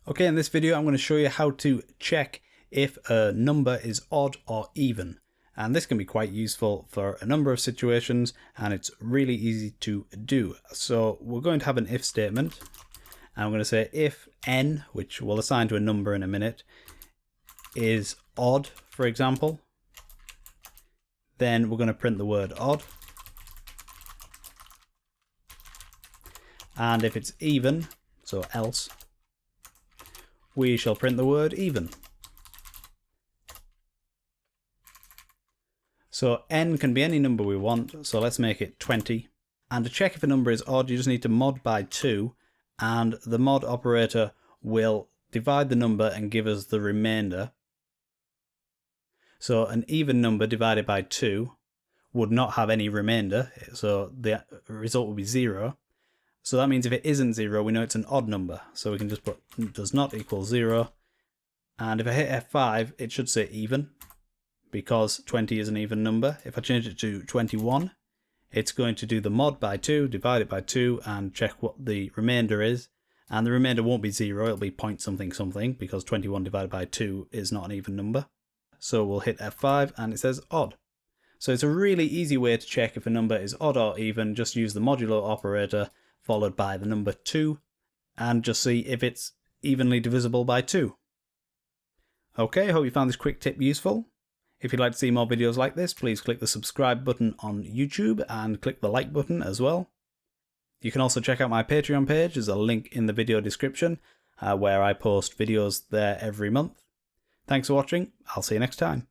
Okay, in this video I'm going to show you how to check if a number is odd or even. And this can be quite useful for a number of situations, and it's really easy to do. So we're going to have an if statement, and I'm going to say if n, which we'll assign to a number in a minute, is odd, for example, then we're going to print the word odd. And if it's even, so else, we shall print the word even. So n can be any number we want, so let's make it 20. And to check if a number is odd, you just need to mod by 2, and the mod operator will divide the number and give us the remainder. So an even number divided by 2 would not have any remainder, so the result would be 0. So that means if it isn't 0, we know it's an odd number. So we can just put does not equal 0. And if I hit F5, it should say even, because 20 is an even number. If I change it to 21, it's going to do the mod by 2, divide it by 2, and check what the remainder is. And the remainder won't be 0, it'll be point something something, because 21 divided by 2 is not an even number. So we'll hit F5 and it says odd. So it's a really easy way to check if a number is odd or even. Just use the modulo operator followed by the number 2 and just see if it's evenly divisible by 2. Okay, I hope you found this quick tip useful. If you'd like to see more videos like this, please click the subscribe button on YouTube and click the like button as well. You can also check out my Patreon page. There's a link in the video description where I post videos there every month. Thanks for watching. I'll see you next time.